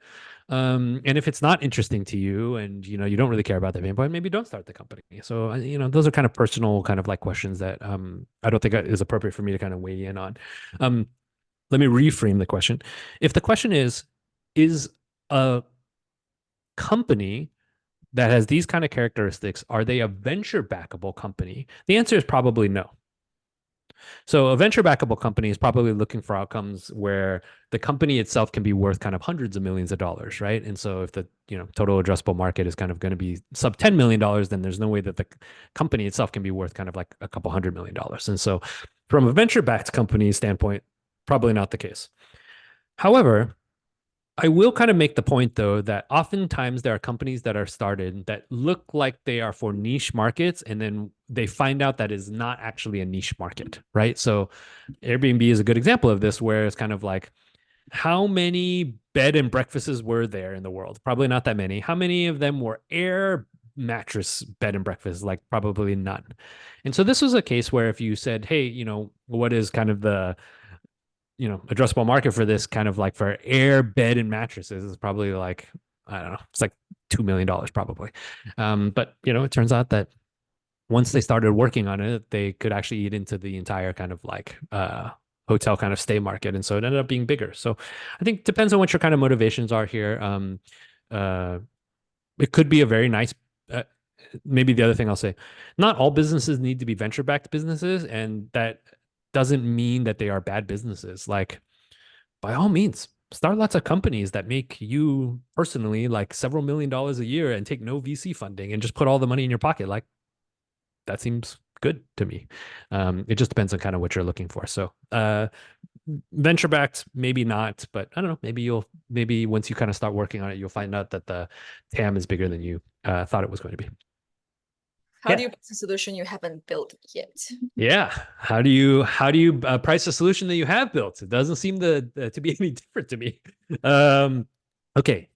And if it's not interesting to you and, you know, you don't really care about that pain point, maybe don't start the company. So, you know, those are kind of personal kind of like questions that I don't think is appropriate for me to kind of weigh in on. Let me reframe the question. If the question is a company that has these kind of characteristics, are they a venture backable company? The answer is probably no. So a venture backable company is probably looking for outcomes where the company itself can be worth kind of hundreds of millions of dollars, right? And so if the, you know, total addressable market is kind of going to be sub $10 million, then there's no way that the company itself can be worth kind of like a couple $100 million. And so from a venture backed company standpoint, probably not the case. However, I will kind of make the point, though, that oftentimes there are companies that are started that look like they are for niche markets, and then they find out that is not actually a niche market, right? So Airbnb is a good example of this, where it's kind of like, how many bed and breakfasts were there in the world? Probably not that many. How many of them were air mattress bed and breakfasts? Like probably none. And so this was a case where if you said, hey, you know, what is kind of the, you know, addressable market for this kind of like for air bed and mattresses is probably like, I don't know, it's like $2 million probably. But, you know, it turns out that once they started working on it, they could actually eat into the entire kind of like hotel kind of stay market. And so it ended up being bigger. So I think it depends on what your kind of motivations are here. It could be a very nice, maybe the other thing I'll say, not all businesses need to be venture-backed businesses, and that doesn't mean that they are bad businesses. Like, by all means, start lots of companies that make you personally like several $1 million a year and take no VC funding and just put all the money in your pocket. Like, that seems good to me. It just depends on kind of what you're looking for. So venture backed, maybe not, but I don't know, maybe once you kind of start working on it, you'll find out that the TAM is bigger than you thought it was going to be. How do you price a solution you haven't built yet? Yeah. How do you price a solution that you have built? It doesn't seem to be any different to me. Okay.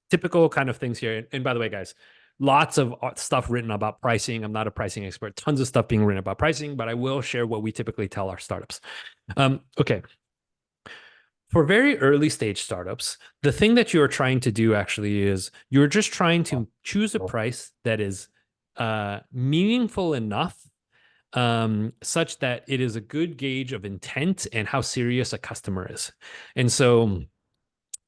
Typical kind of things here. And by the way, guys, lots of stuff written about pricing. I'm not a pricing expert. Tons of stuff being written about pricing, but I will share what we typically tell our startups. Okay. For very early stage startups, the thing that you're trying to do actually is you're just trying to choose a price that is meaningful enough such that it is a good gauge of intent and how serious a customer is. And so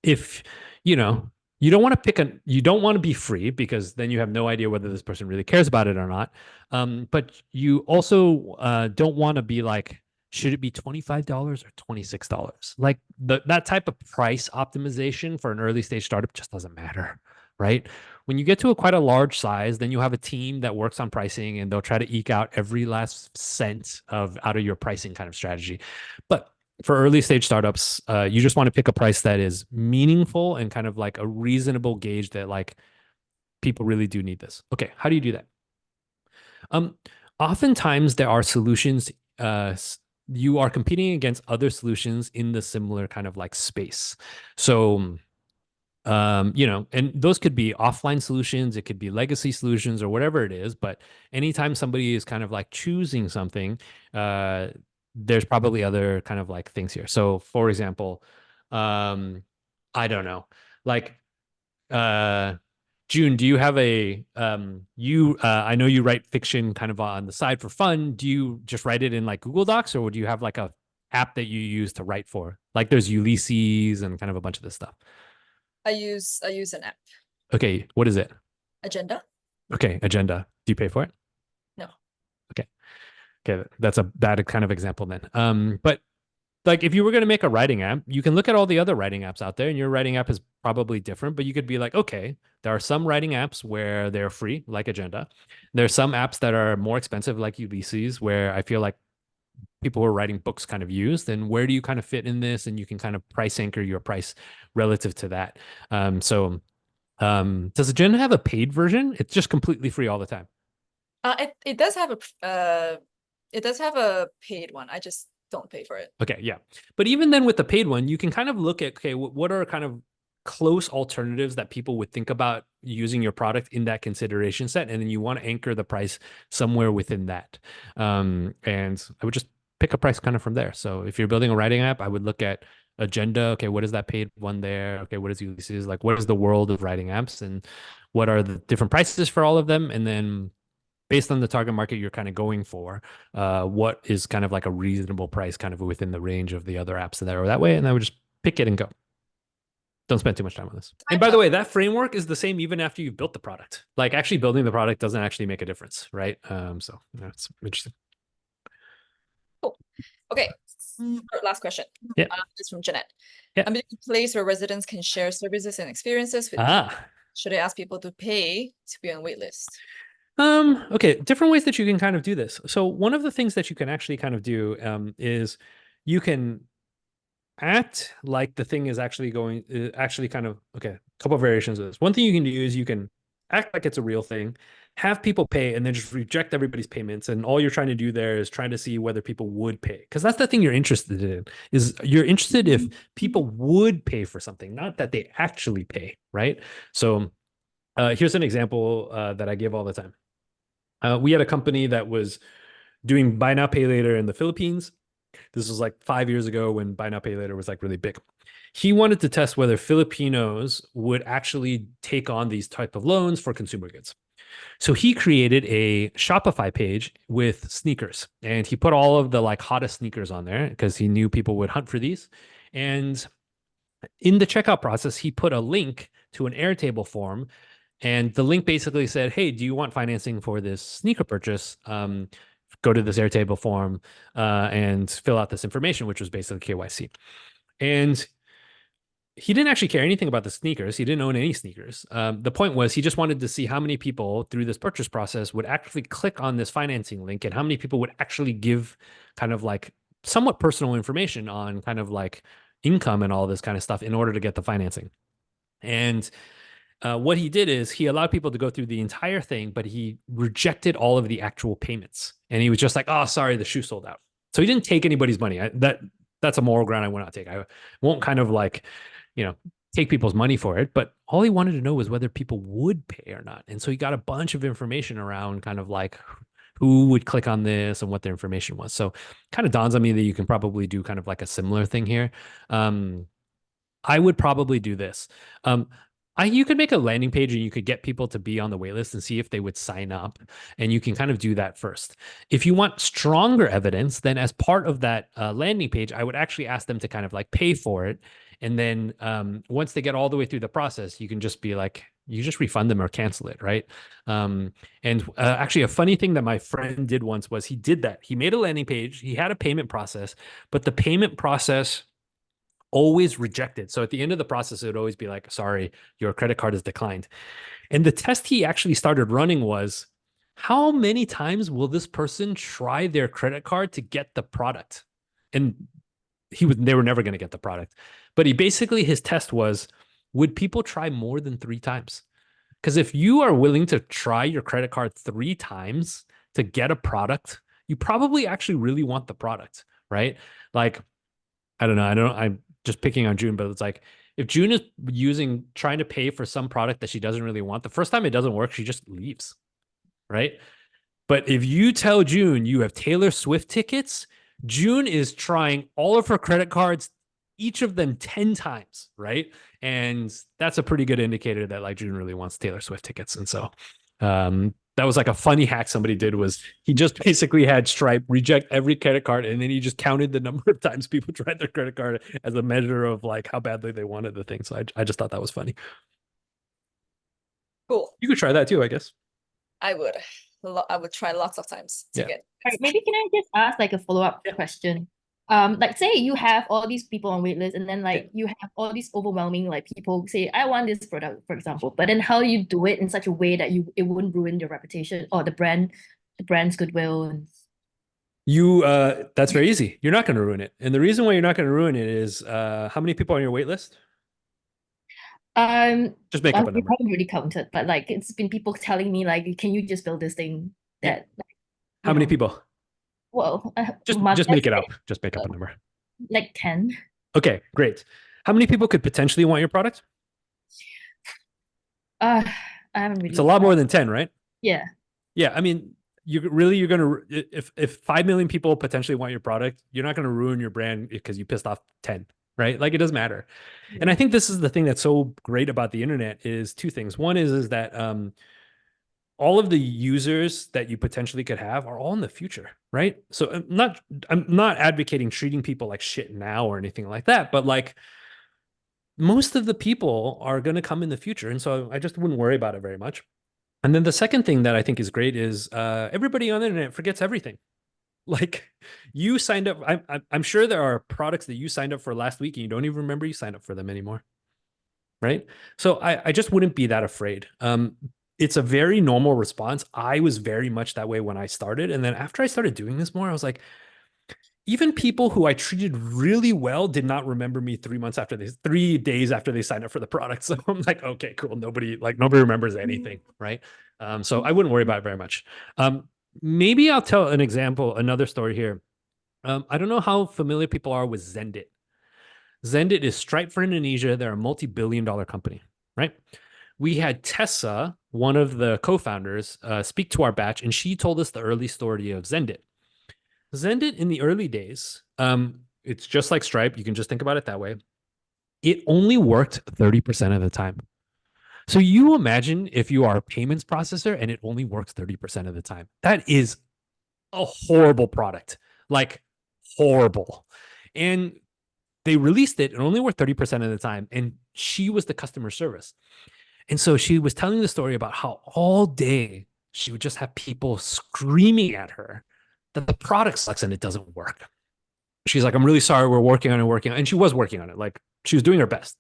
if, you know, you don't want to be free, because then you have no idea whether this person really cares about it or not. But you also don't want to be like, should it be $25 or $26? Like that type of price optimization for an early stage startup just doesn't matter, right? When you get to quite a large size, then you have a team that works on pricing, and they'll try to eke out every last cent out of your pricing kind of strategy. But for early stage startups, you just want to pick a price that is meaningful and kind of like a reasonable gauge that like people really do need this. Okay, how do you do that? Oftentimes there are solutions. You are competing against other solutions in the similar kind of like space. So You know, and those could be offline solutions, it could be legacy solutions or whatever it is. But anytime somebody is kind of like choosing something, there's probably other kind of like things here. So for example, I don't know, like, June, do you have a I know you write fiction kind of on the side for fun. Do you just write it in like Google Docs, or would you have like a app that you use to write for? Like there's Ulysses and kind of a bunch of this stuff. I use an app, Okay, what is it? Agenda. Okay, Agenda. Do you pay for it? No. Okay, that's a bad kind of example then. But like if you were going to make a writing app, you can look at all the other writing apps out there, and your writing app is probably different, but you could be like, okay, there are some writing apps where they're free, like Agenda. There's some apps that are more expensive, like Ulysses, where I feel like people who are writing books kind of use. Then where do you kind of fit in this? And you can kind of price anchor your price relative to that. Does Agenda have a paid version? It's just completely free all the time. It does have a paid one. I just don't pay for it. Okay, yeah. But even then with the paid one, you can kind of look at, okay, what are kind of close alternatives that people would think about using your product in that consideration set, and then you want to anchor the price somewhere within that. And I would just pick a price kind of from there. So if you're building a writing app, I would look at Agenda. Okay, what is that paid one there? Okay, what is Ulysses? Like, what is the world of writing apps, and what are the different prices for all of them? And then based on the target market you're kind of going for, what is kind of like a reasonable price kind of within the range of the other apps that are that way. And I would just pick it and go. Don't spend too much time on this. And by the way, that framework is the same even after you've built the product. Like actually building the product doesn't actually make a difference, right? So that's interesting. Cool. Okay. Last question. Yeah. It's from Jeanette. Yeah. I'm in a place where residents can share services and experiences with should I ask people to pay to be on waitlist? Okay, different ways that you can kind of do this. So one of the things that you can actually kind of do is you can act like the thing is actually going, okay, a couple of variations of this. One thing you can do is you can act like it's a real thing, have people pay, and then just reject everybody's payments. And all you're trying to do there is trying to see whether people would pay. Because that's the thing you're interested in, is you're interested if people would pay for something, not that they actually pay, right? So here's an example that I give all the time. We had a company that was doing buy now, pay later in the Philippines. This was like 5 years ago when buy now, pay later was like really big. He wanted to test whether Filipinos would actually take on these type of loans for consumer goods. So he created a Shopify page with sneakers, and he put all of the like hottest sneakers on there because he knew people would hunt for these. And in the checkout process, he put a link to an Airtable form. And the link basically said, hey, do you want financing for this sneaker purchase? Go to this Airtable form and fill out this information, which was basically KYC. And he didn't actually care anything about the sneakers. He didn't own any sneakers. The point was he just wanted to see how many people through this purchase process would actually click on this financing link, and how many people would actually give kind of like somewhat personal information on kind of like income and all this kind of stuff in order to get the financing. And what he did is he allowed people to go through the entire thing, but he rejected all of the actual payments. And he was just like, oh, sorry, the shoe sold out. So he didn't take anybody's money. That's a moral ground I will not take. I won't kind of like, take people's money for it. But all he wanted to know was whether people would pay or not. And so he got a bunch of information around kind of like who would click on this and what their information was. So kind of dawns on me that you can probably do kind of like a similar thing here. I would probably do this. You could make a landing page and you could get people to be on the waitlist and see if they would sign up. And you can kind of do that first. If you want stronger evidence, then as part of that landing page, I would actually ask them to kind of like pay for it. And then once they get all the way through the process, you can just be like, you just refund them or cancel it, right? Actually, a funny thing that my friend did once was he did that. He made a landing page. He had a payment process, but the payment process always rejected. So at the end of the process, it would always be like, sorry, your credit card is declined. And the test he actually started running was, how many times will this person try their credit card to get the product? And they were never going to get the product. But his test was, would people try more than 3 times? Because if you are willing to try your credit card 3 times to get a product, you probably actually really want the product, right? Like, I don't know. I'm just picking on June, but it's like, If June is trying to pay for some product that she doesn't really want, the first time it doesn't work, she just leaves, right? But if you tell June you have Taylor Swift tickets, June is trying all of her credit cards, each of them 10 times, right? And that's a pretty good indicator that like June really wants Taylor Swift tickets. And so that was like a funny hack somebody did, was he just basically had Stripe reject every credit card, and then he just counted the number of times people tried their credit card as a measure of like how badly they wanted the thing. So I just thought that was funny. Cool. You could try that too, I guess. I would. I would try lots of times to Yeah. get. All right, maybe can I just ask like a follow-up question? Like say you have all these people on waitlist, and then like you have all these overwhelming like people say, I want this product, for example, but then how do you do it in such a way that it wouldn't ruin your reputation or the brand's goodwill? And that's very easy. You're not going to ruin it. And the reason why you're not going to ruin it is how many people are on your waitlist? Just make up a we number. haven't really counted, but like it's been people telling me like, can you just build this thing that like, how many people? Well, just make it up. Just make up a number. Like 10. Okay, great. How many people could potentially want your product? I haven't really. It's a lot more than 10, right? Yeah. Yeah, I mean, you're gonna, if 5 million people potentially want your product, you're not gonna ruin your brand because you pissed off 10, right? Like it doesn't matter. Yeah. And I think this is the thing that's so great about the internet is two things. One is that all of the users that you potentially could have are all in the future, right? So I'm not advocating treating people like shit now or anything like that, but like most of the people are going to come in the future. And so I just wouldn't worry about it very much. And then the second thing that I think is great is everybody on the internet forgets everything. Like you signed up. I'm sure there are products that you signed up for last week and you don't even remember you signed up for them anymore. Right. So I just wouldn't be that afraid. It's a very normal response. I was very much that way when I started. And then after I started doing this more, I was like, even people who I treated really well did not remember me 3 days after they signed up for the product. So I'm like, okay, cool. Nobody remembers anything. Right. So I wouldn't worry about it very much. Maybe I'll tell another story here. I don't know how familiar people are with Xendit. Xendit is Stripe for Indonesia. They're a multi-billion-dollar company, right? We had Tessa, one of the co-founders, speak to our batch, and she told us the early story of Xendit. Xendit in the early days, it's just like Stripe. You can just think about it that way. It only worked 30% of the time. So you imagine if you are a payments processor and it only works 30% of the time. That is a horrible product, like horrible. And they released it and only worked 30% of the time. And she was the customer service. And so she was telling the story about how all day she would just have people screaming at her that the product sucks and it doesn't work. She's like, I'm really sorry, we're working on it. And she was working on it. Like she was doing her best.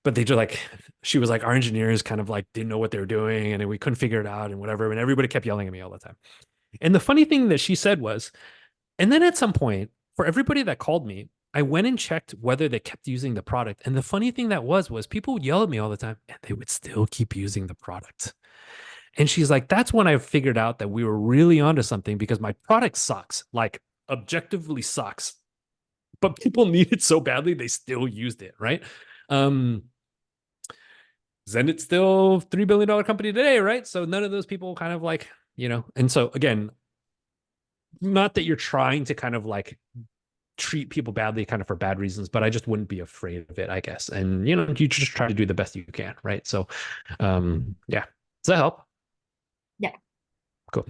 But they just like, she was like, our engineers kind of like didn't know what they were doing and we couldn't figure it out and whatever. And everybody kept yelling at me all the time. And the funny thing that she said was, and then at some point, for everybody that called me, I went and checked whether they kept using the product. And the funny thing that was people would yell at me all the time and they would still keep using the product. And she's like, that's when I figured out that we were really onto something because my product sucks, like objectively sucks. But people need it so badly, they still used it, right? Xendit's still $3 billion company today, right? So none of those people kind of like, and so again, not that you're trying to kind of like treat people badly kind of for bad reasons, but I just wouldn't be afraid of it, I guess. And, you just try to do the best you can, right? So, yeah. Does that help? Yeah. Cool.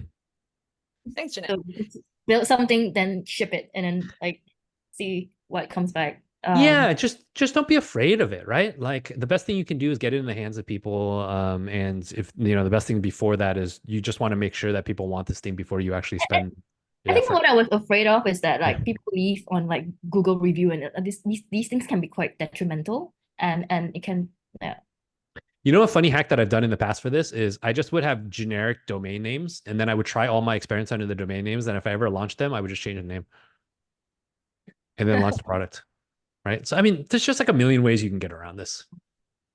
Thanks, Jeanette. So build something, then ship it, and then like see what comes back. Yeah, just don't be afraid of it, right? Like the best thing you can do is get it in the hands of people. And if, the best thing before that is you just want to make sure that people want this thing before you actually spend. I think what I was afraid of is that like people leave on like Google review and these things can be quite detrimental and it can. A funny hack that I've done in the past for this is I just would have generic domain names and then I would try all my experiments under the domain names. And if I ever launched them, I would just change the name and then launch the product. Right. So, I mean, there's just like a million ways you can get around this.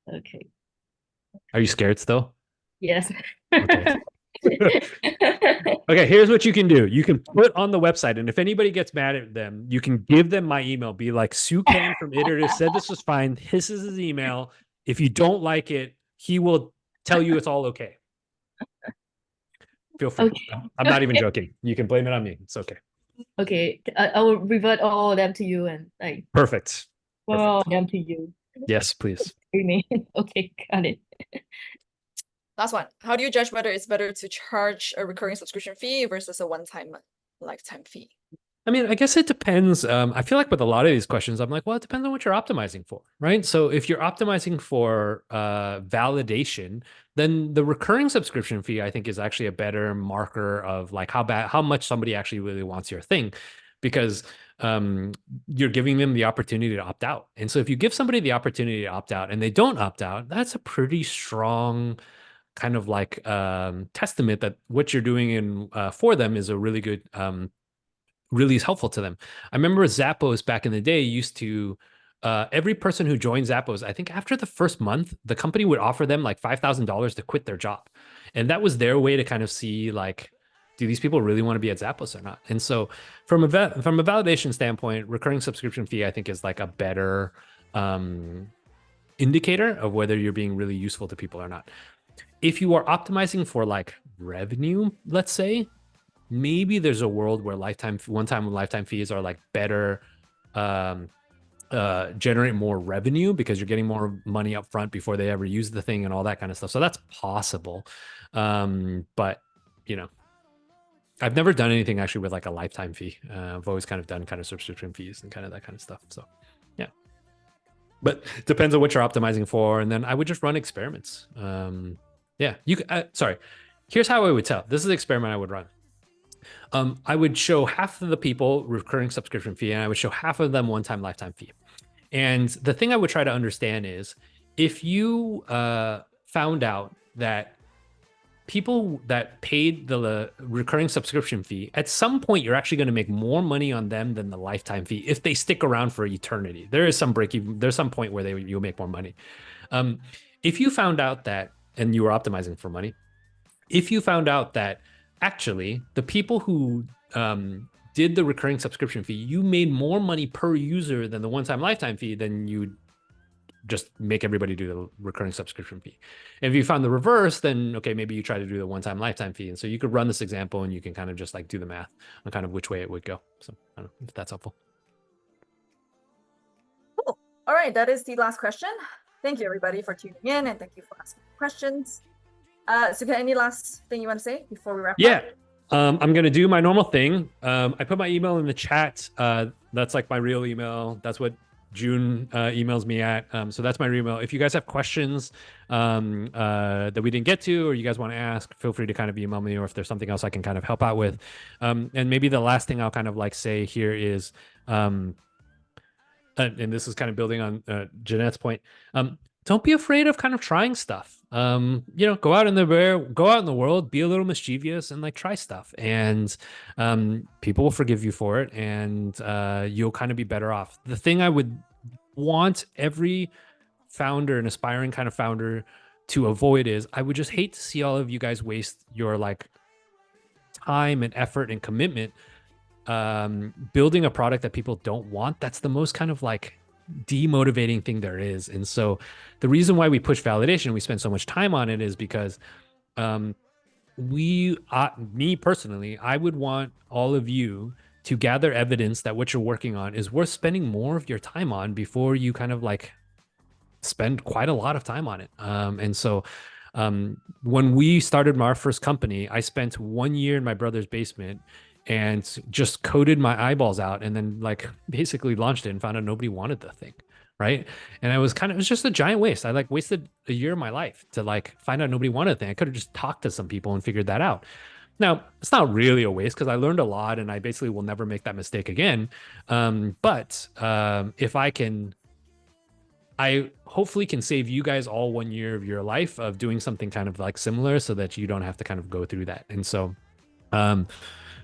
Okay. Are you scared still? Yes. Okay. Okay, here's what you can do. You can put on the website, and if anybody gets mad at them, you can give them my email. Be like, Hsu Ken from Iterative said this was fine. This is his email. If you don't like it, he will tell you it's all okay. Feel free. Okay. I'm not even joking. You can blame it on me. It's okay. Okay, I will revert all of them to you and like Perfect. all of them to you. Yes, please. Remain. Okay, got it. Last one. How do you judge whether it's better to charge a recurring subscription fee versus a one-time lifetime fee? I mean, I guess it depends. I feel like with a lot of these questions, I'm like, well, it depends on what you're optimizing for, right? So if you're optimizing for validation, then the recurring subscription fee, I think, is actually a better marker of like how much somebody actually really wants your thing, because you're giving them the opportunity to opt out. And so if you give somebody the opportunity to opt out and they don't opt out, that's a pretty strong kind of like testament that what you're doing in for them is a really good really is helpful to them. I remember Zappos back in the day used to, every person who joined Zappos, I think after the first month, the company would offer them like $5,000 to quit their job. And that was their way to kind of see like, do these people really want to be at Zappos or not? And so from a validation standpoint, recurring subscription fee, I think, is like a better indicator of whether you're being really useful to people or not. If you are optimizing for like revenue, let's say, maybe there's a world where one-time lifetime fees are like better, generate more revenue because you're getting more money up front before they ever use the thing and all that kind of stuff. So that's possible. But you know, I've never done anything actually with like a lifetime fee. I've always kind of done kind of subscription fees and kind of that kind of stuff. So yeah, but depends on what you're optimizing for. And then I would just run experiments. Yeah, sorry, here's how I would tell. This is the experiment I would run. I would show half of the people recurring subscription fee, and I would show half of them one-time lifetime fee. And the thing I would try to understand is if you found out that people that paid the recurring subscription fee, at some point, you're actually going to make more money on them than the lifetime fee if they stick around for eternity. There is some there's some point where you'll make more money. If you found out that, and you were optimizing for money, if you found out that actually the people who did the recurring subscription fee, you made more money per user than the one-time lifetime fee, then you just make everybody do the recurring subscription fee. And if you found the reverse, then okay, maybe you try to do the one-time lifetime fee. And so you could run this example and you can kind of just like do the math on kind of which way it would go. So I don't know if that's helpful. Cool. All right, that is the last question. Thank you everybody for tuning in and thank you for asking questions. So any last thing you want to say before we wrap up? I'm going to do my normal thing. I put my email in the chat. That's like my real email. That's what June emails me at. So that's my email. If you guys have questions that we didn't get to, or you guys want to ask, feel free to kind of email me, or if there's something else I can kind of help out with. And maybe the last thing I'll kind of like say here is, and this is kind of building on Jeanette's point, don't be afraid of kind of trying stuff. You know, go out in the world, be a little mischievous and like try stuff, and people will forgive you for it, and you'll kind of be better off. The thing I would want every founder and aspiring kind of founder to avoid is, I would just hate to see all of you guys waste your like time and effort and commitment building a product that people don't want. That's the most kind of like demotivating thing there is. And so the reason why we push validation, we spend so much time on it, is because me personally, I would want all of you to gather evidence that what you're working on is worth spending more of your time on before you kind of like spend quite a lot of time on it. And so when we started our first company, I spent 1 year in my brother's basement and just coded my eyeballs out, and then like basically launched it and found out nobody wanted the thing, right? And it was just a giant waste. I like wasted a year of my life to like find out nobody wanted the thing. I could have just talked to some people and figured that out. Now, it's not really a waste because I learned a lot, and I basically will never make that mistake again. But if I hopefully can save you guys all 1 year of your life of doing something kind of like similar, so that you don't have to kind of go through that. And so,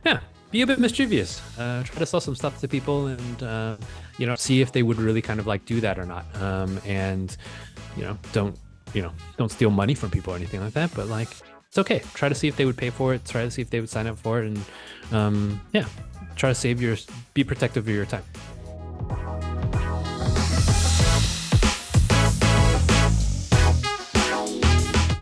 yeah, be a bit mischievous. Try to sell some stuff to people, and you know, see if they would really kind of like do that or not. And don't steal money from people or anything like that. But like, it's okay. Try to see if they would pay for it. Try to see if they would sign up for it, and yeah, try to be protective of your time.